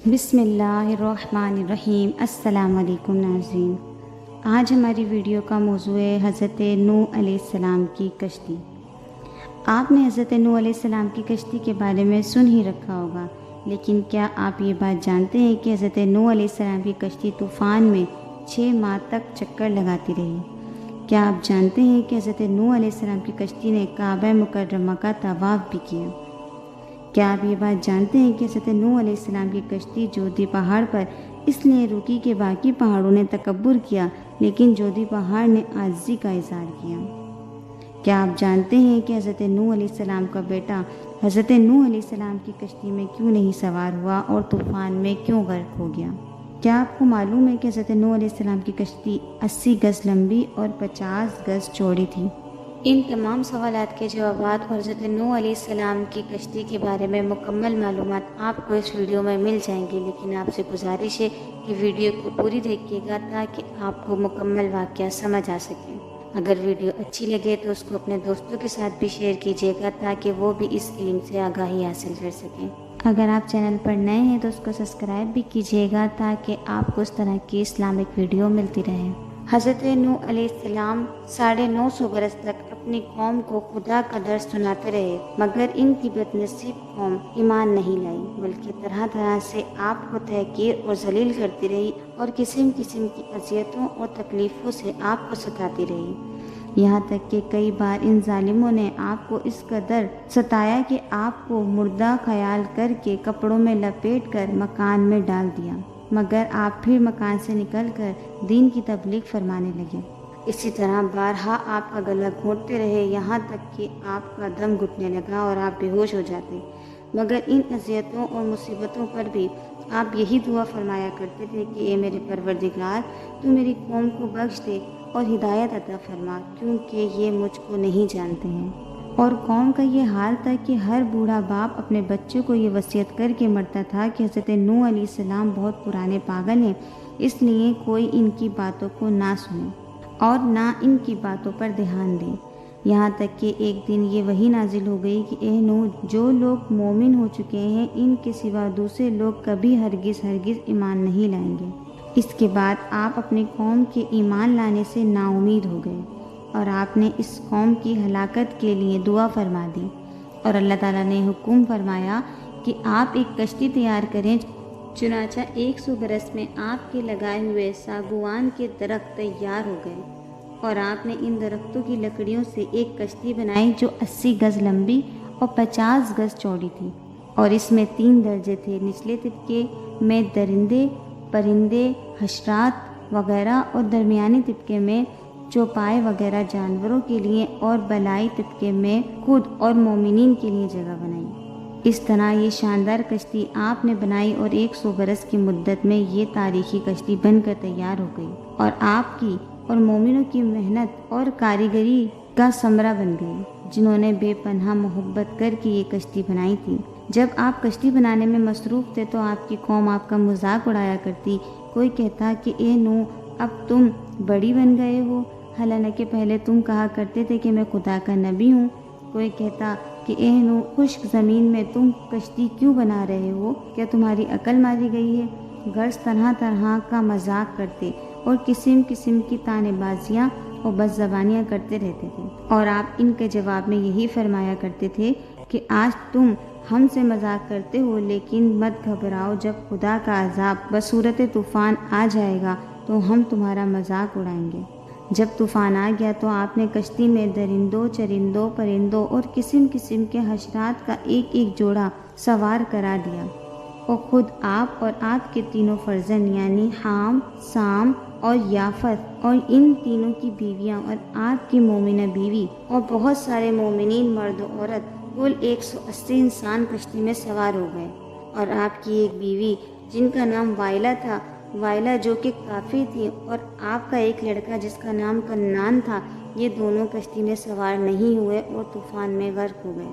بسم اللہ الرحمن الرحیم۔ السلام علیکم ناظرین، آج ہماری ویڈیو کا موضوع ہے حضرت نوح علیہ السلام کی کشتی۔ آپ نے حضرت نوح علیہ السلام کی کشتی کے بارے میں سن ہی رکھا ہوگا، لیکن کیا آپ یہ بات جانتے ہیں کہ حضرت نوح علیہ السلام کی کشتی طوفان میں 6 ماہ تک چکر لگاتی رہی؟ کیا آپ جانتے ہیں کہ حضرت نوح علیہ السلام کی کشتی نے کعبہ مکرمہ کا طواف بھی کیا؟ کیا آپ یہ بات جانتے ہیں کہ حضرت نوح علیہ السلام کی کشتی جودھی پہاڑ پر اس لیے رکی کہ باقی پہاڑوں نے تکبر کیا، لیکن جودھی پہاڑ نے عاجزی کا اظہار کیا؟ کیا آپ جانتے ہیں کہ حضرت نوح علیہ السلام کا بیٹا حضرت نوح علیہ السلام کی کشتی میں کیوں نہیں سوار ہوا اور طوفان میں کیوں غرق ہو گیا؟ کیا آپ کو معلوم ہے کہ حضرت نوح علیہ السلام کی کشتی 80 گز لمبی اور 50 گز چوڑی تھی؟ ان تمام سوالات کے جوابات اور حضرت نوح علیہ السلام کی کشتی کے بارے میں مکمل معلومات آپ کو اس ویڈیو میں مل جائیں گی، لیکن آپ سے گزارش ہے کہ ویڈیو کو پوری دیکھیے گا تاکہ آپ کو مکمل واقعہ سمجھ آ سکے۔ اگر ویڈیو اچھی لگے تو اس کو اپنے دوستوں کے ساتھ بھی شیئر کیجیے گا تاکہ وہ بھی اس علم سے آگاہی حاصل کر سکیں۔ اگر آپ چینل پر نئے ہیں تو اس کو سبسکرائب بھی کیجیے گا تاکہ آپ کو اس طرح کی اسلامک ویڈیو ملتی رہے۔ حضرت نوح علیہ السلام 950 برس تک اپنی قوم کو خدا کا درس سناتے رہے، مگر ان کی بد نصیب قوم ایمان نہیں لائی، بلکہ طرح طرح سے آپ کو تحقیر اور ذلیل کرتی رہی اور قسم قسم کی اذیتوں اور تکلیفوں سے آپ کو ستاتی رہی، یہاں تک کہ کئی بار ان ظالموں نے آپ کو اس قدر ستایا کہ آپ کو مردہ خیال کر کے کپڑوں میں لپیٹ کر مکان میں ڈال دیا، مگر آپ پھر مکان سے نکل کر دین کی تبلیغ فرمانے لگے۔ اسی طرح بارہا آپ کا گلا گھونٹتے رہے، یہاں تک کہ آپ کا دم گھٹنے لگا اور آپ بے ہوش ہو جاتے، مگر ان اذیتوں اور مصیبتوں پر بھی آپ یہی دعا فرمایا کرتے تھے کہ اے میرے پروردگار، تو میری قوم کو بخش دے اور ہدایت عطا فرما، کیونکہ یہ مجھ کو نہیں جانتے ہیں۔ اور قوم کا یہ حال تھا کہ ہر بوڑھا باپ اپنے بچوں کو یہ وصیت کر کے مرتا تھا کہ حضرت نوح علیہ السلام بہت پرانے پاگل ہیں، اس لیے کوئی ان کی باتوں کو نہ سنے اور نہ ان کی باتوں پر دھیان دے، یہاں تک کہ ایک دن یہ وحی نازل ہو گئی کہ اے نوح، جو لوگ مومن ہو چکے ہیں ان کے سوا دوسرے لوگ کبھی ہرگز ایمان نہیں لائیں گے۔ اس کے بعد آپ اپنی قوم کے ایمان لانے سے نا امید ہو گئے اور آپ نے اس قوم کی ہلاکت کے لیے دعا فرما دی، اور اللہ تعالیٰ نے حکم فرمایا کہ آپ ایک کشتی تیار کریں۔ چنانچہ 100 برس میں آپ کے لگائے ہوئے ساگوان کے درخت تیار ہو گئے، اور آپ نے ان درختوں کی لکڑیوں سے ایک کشتی بنائی جو 80 گز لمبی اور 50 گز چوڑی تھی، اور اس میں 3 درجے تھے، نچلے طبقے میں درندے، پرندے، حشرات وغیرہ، اور درمیانی طبقے میں چوپائے وغیرہ جانوروں کے لیے، اور بالائی طبقے میں خود اور مومنین کے لیے جگہ بنائی۔ اس طرح یہ شاندار کشتی آپ نے بنائی اور 100 برس کی مدت میں یہ تاریخی کشتی بن کر تیار ہو گئی، اور آپ کی اور مومنوں کی محنت اور کاریگری کا ثمرہ بن گئی، جنہوں نے بے پناہ محبت کر کے یہ کشتی بنائی تھی۔ جب آپ کشتی بنانے میں مصروف تھے تو آپ کی قوم آپ کا مذاق اڑایا کرتی، کوئی کہتا کہ اے نوح، اب تم بڑی بن گئے ہو، حالانکہ پہلے تم کہا کرتے تھے کہ میں خدا کا نبی ہوں۔ کوئی کہتا کہ اے نوح، خشک زمین میں تم کشتی کیوں بنا رہے ہو؟ کیا تمہاری عقل ماری گئی ہے؟ غرض طرح طرح کا مذاق کرتے اور قسم قسم کی طعنہ بازیاں اور بد زبانیاں کرتے رہتے تھے، اور آپ ان کے جواب میں یہی فرمایا کرتے تھے کہ آج تم ہم سے مذاق کرتے ہو، لیکن مت گھبراؤ، جب خدا کا عذاب بصورت طوفان آ جائے گا تو ہم تمہارا مذاق اڑائیں گے۔ جب طوفان آ گیا تو آپ نے کشتی میں درندوں، چرندوں، پرندوں اور قسم قسم کے حشرات کا ایک ایک جوڑا سوار کرا دیا، اور خود آپ اور آپ کے تینوں فرزند یعنی حام، سام اور یافت، اور ان تینوں کی بیویاں اور آپ کی مومنہ بیوی اور بہت سارے مومنین مرد و عورت، کل 180 انسان کشتی میں سوار ہو گئے، اور آپ کی ایک بیوی جن کا نام وائلہ تھا، وائلہ جو کہ کافر تھی، اور آپ کا ایک لڑکا جس کا نام کنعان تھا، یہ دونوں کشتی میں سوار نہیں ہوئے اور طوفان میں غرق ہو گئے۔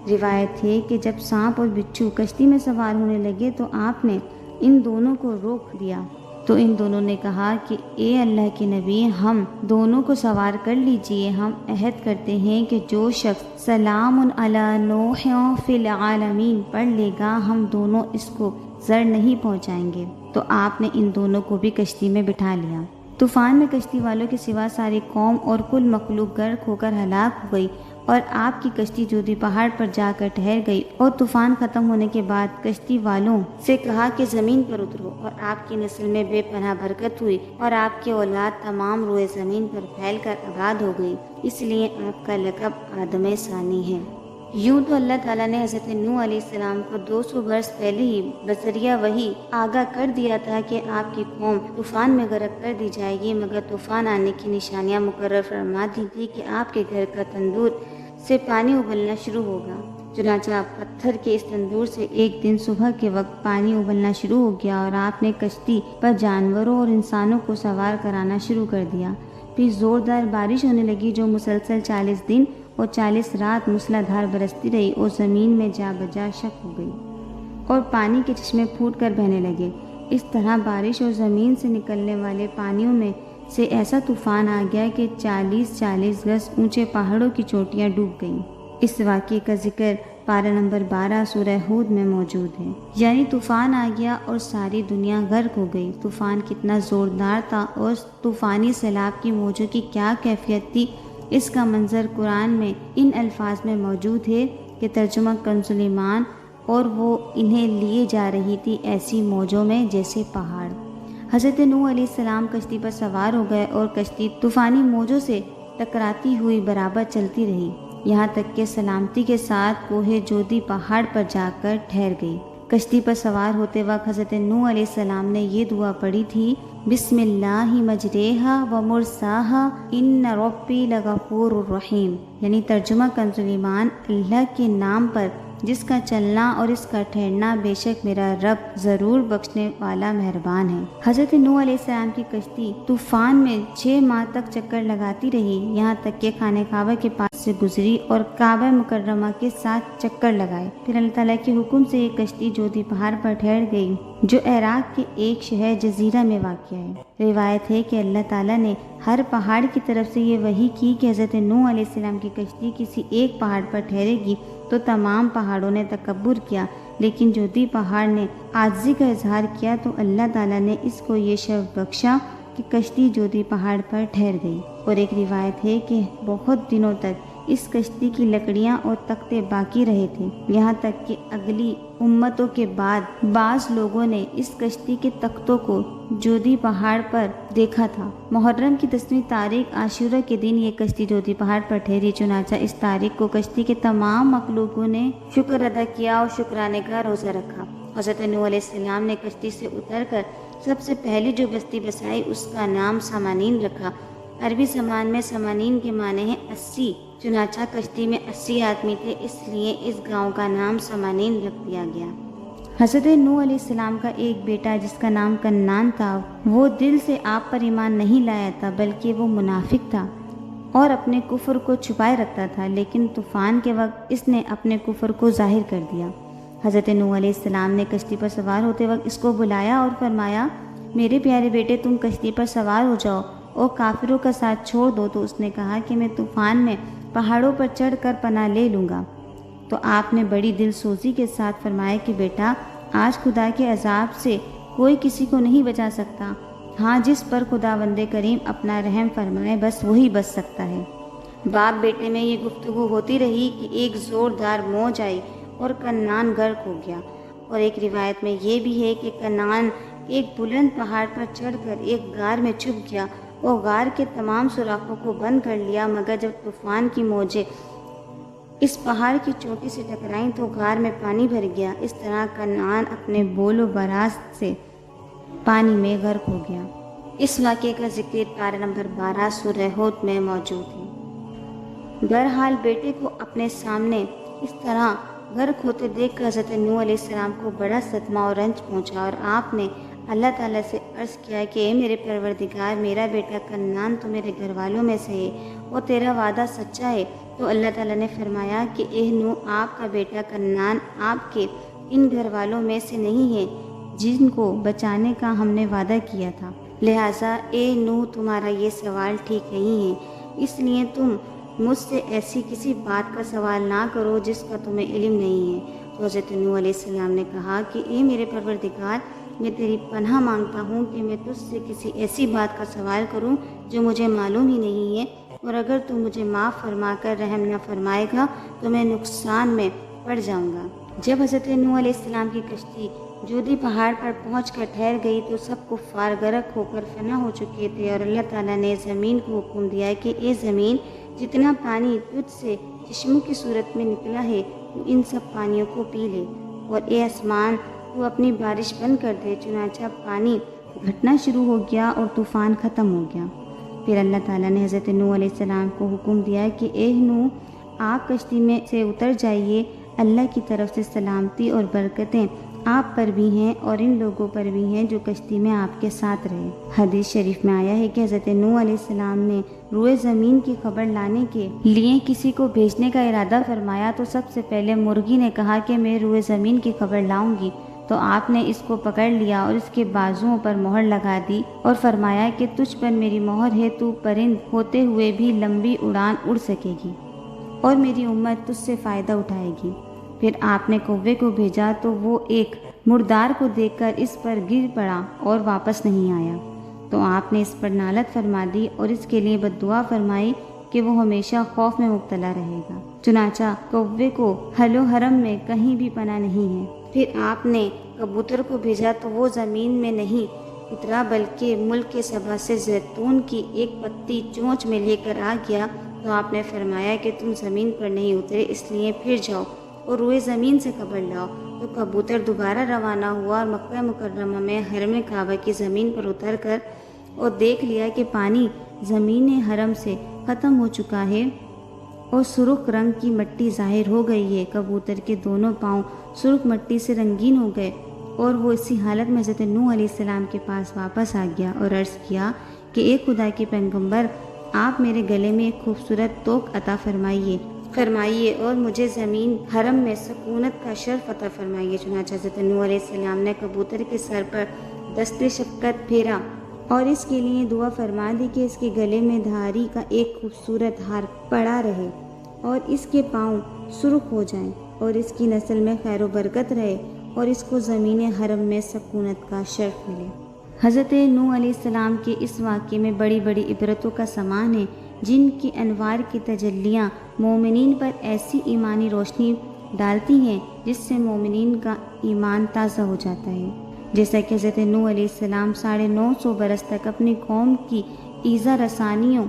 روایت ہے کہ جب سانپ اور بچھو کشتی میں سوار ہونے لگے تو آپ نے ان دونوں کو روک دیا، تو ان دونوں نے کہا کہ اے اللہ کے نبی، ہم دونوں کو سوار کر لیجئے، ہم عہد کرتے ہیں کہ جو شخص سلام علی نوح فی العالمین پڑھ لے گا، ہم دونوں اس کو زر نہیں پہنچائیں گے۔ تو آپ نے ان دونوں کو بھی کشتی میں بٹھا لیا۔ طوفان میں کشتی والوں کے سوا ساری قوم اور کل مخلوق غرق ہو کر ہلاک ہو گئی، اور آپ کی کشتی جودی پہاڑ پر جا کر ٹھہر گئی۔ اور طوفان ختم ہونے کے بعد کشتی والوں سے کہا کہ زمین پر اترو، اور آپ کی نسل میں بے پناہ برکت ہوئی، اور آپ کی اولاد تمام روئے زمین پر پھیل کر آباد ہو گئی، اس لیے آپ کا لقب آدم ثانی ہے۔ یوں تو اللہ تعالیٰ نے حضرت نوح علیہ السلام کو 200 برس پہلے ہی بذریعہ وحی آگاہ کر دیا تھا کہ آپ کی قوم طوفان میں غرق کر دی جائے گی، مگر طوفان آنے کی نشانیاں مقرر فرما دی تھی کہ آپ کے گھر کا تندور سے پانی ابلنا شروع ہوگا۔ چنانچہ پتھر کے اس تندور سے ایک دن صبح کے وقت پانی ابلنا شروع ہو گیا، اور آپ نے کشتی پر جانوروں اور انسانوں کو سوار کرانا شروع کر دیا۔ پھر زوردار بارش ہونے لگی جو مسلسل 40 دن اور 40 رات موسلا دھار برستی رہی، اور زمین میں جا بجا شک ہو گئی، اور پانی کے چشمے پھوٹ کر بہنے لگے۔ اس طرح بارش اور زمین سے نکلنے والے پانیوں میں سے ایسا طوفان آ گیا کہ 40 گز اونچے پہاڑوں کی چوٹیاں ڈوب گئیں۔ اس واقعے کا ذکر پارہ نمبر 12 سورہ ہود میں موجود ہے۔ یعنی طوفان آ گیا اور ساری دنیا غرق ہو گئی۔ طوفان کتنا زوردار تھا اور طوفانی سیلاب کی موجوں کی کیا کیفیت تھی، اس کا منظر قرآن میں ان الفاظ میں موجود ہے کہ ترجمہ کنز ایمان، اور وہ انہیں لیے جا رہی تھی ایسی موجوں میں جیسے پہاڑ۔ حضرت نوح علیہ السلام کشتی پر سوار ہو گئے، اور کشتی طوفانی موجوں سے ٹکراتی ہوئی برابر چلتی رہی، یہاں تک کہ سلامتی کے ساتھ کوہ جودی پہاڑ پر جا کر ٹھہر گئی۔ کشتی پر سوار ہوتے وقت حضرت نوح علیہ السلام نے یہ دعا پڑھی تھی: بسم اللہ مجریہا و مرساہا ان ربی لغفور الرحیم، یعنی ترجمہ کنز ایمان، اللہ کے نام پر جس کا چلنا اور اس کا ٹھہرنا، بے شک میرا رب ضرور بخشنے والا مہربان ہے۔ حضرت نوح علیہ السلام کی کشتی طوفان میں 6 ماہ تک چکر لگاتی رہی، یہاں تک کہ خانہ کعبہ کے پاس سے گزری اور کعبہ مکرمہ کے ساتھ چکر لگائے۔ پھر اللہ تعالیٰ کے حکم سے یہ کشتی جودی پہاڑ پر ٹھہر گئی، جو عراق کے ایک شہر جزیرہ میں واقع ہے۔ روایت ہے کہ اللہ تعالیٰ نے ہر پہاڑ کی طرف سے یہ وحی کی کہ حضرت نوح علیہ السلام کی کشتی کسی ایک پہاڑ پر ٹھہرے گی، تو تمام پہاڑوں نے تکبر کیا، لیکن جودی پہاڑ نے عاجزی کا اظہار کیا، تو اللہ تعالیٰ نے اس کو یہ شرف بخشا کہ کشتی جودی پہاڑ پر ٹھہر گئی۔ اور ایک روایت ہے کہ بہت دنوں تک اس کشتی کی لکڑیاں اور تختے باقی رہے تھے، یہاں تک کہ اگلی امتوں کے بعد بعض لوگوں نے اس کشتی کے تختوں کو جودی پہاڑ پر دیکھا تھا۔ محرم کی 10ویں تاریخ عاشورہ کے دن یہ کشتی جودی پہاڑ پر ٹھہری، چنانچہ اس تاریخ کو کشتی کے تمام مخلوقوں نے شکر ادا کیا اور شکرانے کا روزہ رکھا۔ حضرت نوح علیہ السلام نے کشتی سے اتر کر سب سے پہلی جو بستی بسائی، اس کا نام سامانین رکھا۔ عربی زبان میں سامانین کے معنی ہیں 80، چنانچہ کشتی میں 80 آدمی تھے، اس لیے اس گاؤں کا نام سامانین رکھ دیا گیا۔ حضرت نوح علیہ السلام کا ایک بیٹا جس کا نام کنعان تھا، وہ دل سے آپ پر ایمان نہیں لایا تھا، بلکہ وہ منافق تھا اور اپنے کفر کو چھپائے رکھتا تھا، لیکن طوفان کے وقت اس نے اپنے کفر کو ظاہر کر دیا۔ حضرت نوح علیہ السلام نے کشتی پر سوار ہوتے وقت اس کو بلایا اور فرمایا: میرے پیارے بیٹے، تم کشتی پر سوار ہو جاؤ اور کافروں کا ساتھ چھوڑ دو۔ تو اس نے کہا کہ میں طوفان میں پہاڑوں پر چڑھ کر پناہ لے لوں گا۔ تو آپ نے بڑی دل سوزی کے ساتھ فرمایا کہ بیٹا، آج خدا کے عذاب سے کوئی کسی کو نہیں بچا سکتا، ہاں جس پر خداوند کریم اپنا رحم فرمائے بس وہی بچ سکتا ہے۔ باپ بیٹے میں یہ گفتگو ہوتی رہی کہ ایک زوردار موج آئی اور کنعان غرق ہو گیا۔ اور ایک روایت میں یہ بھی ہے کہ کنعان ایک بلند پہاڑ پر چڑھ کر ایک غار میں چھپ گیا اور غار کے تمام سوراخوں کو بند کر لیا، مگر جب طوفان کی موجیں اس پہاڑ کی چوٹی سے ٹکرائیں تو غار میں پانی بھر گیا۔ اس طرح کنعان اپنے بول و براز سے پانی میں غرق ہو گیا۔ اس واقعے کا ذکر پارہ نمبر 12 سورہ ہود میں موجود ہے۔ بہرحال بیٹے کو اپنے سامنے اس طرح غرق ہوتے دیکھ کر حضرت نوح علیہ السلام کو بڑا صدمہ اور رنج پہنچا، اور آپ نے اللہ تعالیٰ سے عرض کیا کہ اے میرے پروردگار، میرا بیٹا کنعان تو میرے گھر والوں میں سے ہے اور تیرا وعدہ سچا ہے۔ تو اللہ تعالیٰ نے فرمایا کہ اے نوح، آپ کا بیٹا کنعان آپ کے ان گھر والوں میں سے نہیں ہے جن کو بچانے کا ہم نے وعدہ کیا تھا، لہٰذا اے نوح تمہارا یہ سوال ٹھیک نہیں ہے، اس لیے تم مجھ سے ایسی کسی بات کا سوال نہ کرو جس کا تمہیں علم نہیں ہے۔ تو حضرت نوح علیہ السلام نے کہا کہ اے میرے پروردگار، میں تیری پناہ مانگتا ہوں کہ میں تجھ سے کسی ایسی بات کا سوال کروں جو مجھے معلوم ہی نہیں ہے، اور اگر تو مجھے معاف فرما کر رحم نہ فرمائے گا تو میں نقصان میں پڑ جاؤں گا۔ جب حضرت نوح علیہ السلام کی کشتی جودی پہاڑ پر پہنچ کر ٹھہر گئی تو سب کفار غرق ہو کر فنا ہو چکے تھے، اور اللہ تعالیٰ نے زمین کو حکم دیا کہ اے زمین، جتنا پانی تجھ سے چشموں کی صورت میں نکلا ہے تو ان سب پانیوں کو پی لے، اور اے آسمان، تو اپنی بارش بند کر دے۔ چنانچہ پانی گھٹنا شروع ہو گیا اور طوفان ختم ہو گیا۔ پھر اللہ تعالیٰ نے حضرت نوح علیہ السلام کو حکم دیا کہ اے نوح، آپ کشتی میں سے اتر جائیے، اللہ کی طرف سے سلامتی اور برکتیں آپ پر بھی ہیں اور ان لوگوں پر بھی ہیں جو کشتی میں آپ کے ساتھ رہے۔ حدیث شریف میں آیا ہے کہ حضرت نوح علیہ السلام نے روئے زمین کی خبر لانے کے لیے کسی کو بھیجنے کا ارادہ فرمایا تو سب سے پہلے مرغی نے کہا کہ میں روئے زمین کی خبر لاؤں گی، تو آپ نے اس کو پکڑ لیا اور اس کے بازوؤں پر مہر لگا دی اور فرمایا کہ تجھ پر میری مہر ہے، تو پرند ہوتے ہوئے بھی لمبی اڑان اڑ سکے گی اور میری امت تجھ سے فائدہ اٹھائے گی۔ پھر آپ نے کوے کو بھیجا تو وہ ایک مردار کو دیکھ کر اس پر گر پڑا اور واپس نہیں آیا، تو آپ نے اس پر نالت فرما دی اور اس کے لیے بد دعا فرمائی کہ وہ ہمیشہ خوف میں مبتلا رہے گا۔ چنانچہ کوے کو حل و حرم میں کہیں بھی پناہ نہیں ہے۔ پھر آپ نے کبوتر کو بھیجا تو وہ زمین میں نہیں اترا بلکہ ملک کے سبا سے زیتون کی ایک پتی چونچ میں لے کر آ گیا، تو آپ نے فرمایا کہ تم زمین پر نہیں اترے، اس لیے پھر جاؤ اور روئے زمین سے خبر لاؤ۔ تو کبوتر دوبارہ روانہ ہوا اور مکہ مکرمہ میں حرم کعبہ کی زمین پر اتر کر اور دیکھ لیا کہ پانی زمین حرم سے ختم ہو چکا ہے اور سرخ رنگ کی مٹی ظاہر ہو گئی ہے۔ کبوتر کے دونوں پاؤں سرخ مٹی سے رنگین ہو گئے اور وہ اسی حالت میں حضرت نوح علیہ السلام کے پاس واپس آ گیا اور عرض کیا کہ اے خدا کے پیغمبر، آپ میرے گلے میں ایک خوبصورت توق عطا فرمائیے اور مجھے زمین حرم میں سکونت کا شرف عطا فرمائیے۔ چنانچہ حضرت نوح علیہ السلام نے کبوتر کے سر پر دست شفقت پھیرا اور اس کے لیے دعا فرما دی کہ اس کے گلے میں دھاری کا ایک خوبصورت ہار پڑا رہے اور اس کے پاؤں سرخ ہو جائیں اور اس کی نسل میں خیر و برکت رہے اور اس کو زمین حرم میں سکونت کا شرف ملے۔ حضرت نوح علیہ السلام کے اس واقعے میں بڑی بڑی عبرتوں کا سامان ہے، جن کی انوار کی تجلیاں مومنین پر ایسی ایمانی روشنی ڈالتی ہیں جس سے مومنین کا ایمان تازہ ہو جاتا ہے۔ جیسا کہ حضرت نوح علیہ السلام 950 برس تک اپنی قوم کی ایذا رسانیوں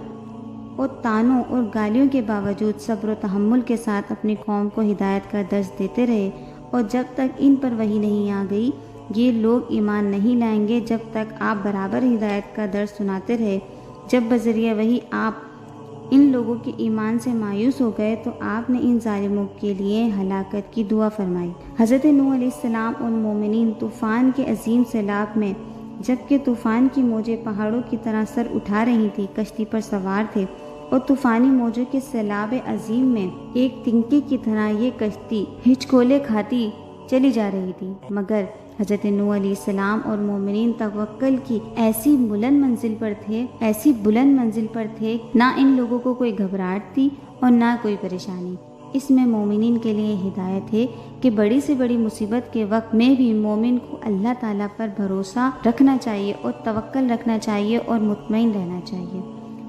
اور تانوں اور گالیوں کے باوجود صبر و تحمل کے ساتھ اپنی قوم کو ہدایت کا درس دیتے رہے، اور جب تک ان پر وحی نہیں آ گئی یہ لوگ ایمان نہیں لائیں گے جب تک آپ برابر ہدایت کا درس سناتے رہے۔ جب بذریعہ وحی آپ ان لوگوں کے ایمان سے مایوس ہو گئے تو آپ نے ان ظالموں کے لیے ہلاکت کی دعا فرمائی۔ حضرت نوح علیہ السلام اور مومنین طوفان کے عظیم سیلاب میں، جبکہ طوفان کی موجیں پہاڑوں کی طرح سر اٹھا رہی تھی، کشتی پر سوار تھے اور طوفانی موجوں کے سیلاب عظیم میں ایک تنکے کی طرح یہ کشتی ہچکولے کھاتی چلی جا رہی تھی، مگر حضرت نوح علیہ السلام اور مومنین توکل کی ایسی بلند منزل پر تھے، نہ ان لوگوں کو کوئی گھبراہٹ تھی اور نہ کوئی پریشانی۔ اس میں مومنین کے لیے ہدایت ہے کہ بڑی سے بڑی مصیبت کے وقت میں بھی مومن کو اللہ تعالیٰ پر بھروسہ رکھنا چاہیے اور توکل رکھنا چاہیے اور مطمئن رہنا چاہیے۔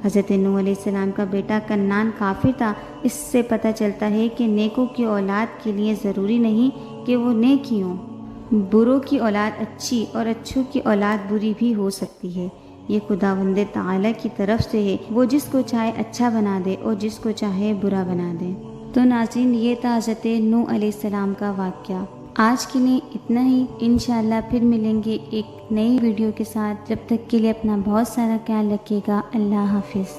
حضرت نوح علیہ السلام کا بیٹا کنعان کافر تھا۔ اس سے پتہ چلتا ہے کہ نیکوں کی اولاد کے لیے ضروری نہیں کہ وہ نیک ہی ہوں، بروں کی اولاد اچھی اور اچھوں کی اولاد بری بھی ہو سکتی ہے۔ یہ خداوند تعالیٰ کی طرف سے ہے، وہ جس کو چاہے اچھا بنا دے اور جس کو چاہے برا بنا دے۔ تو ناظرین، یہ تھا حضرت نوح علیہ السلام کا واقعہ۔ آج کے لیے اتنا ہی، انشاءاللہ پھر ملیں گے ایک نئی ویڈیو کے ساتھ۔ جب تک کے لیے اپنا بہت سارا خیال رکھیے گا۔ اللہ حافظ۔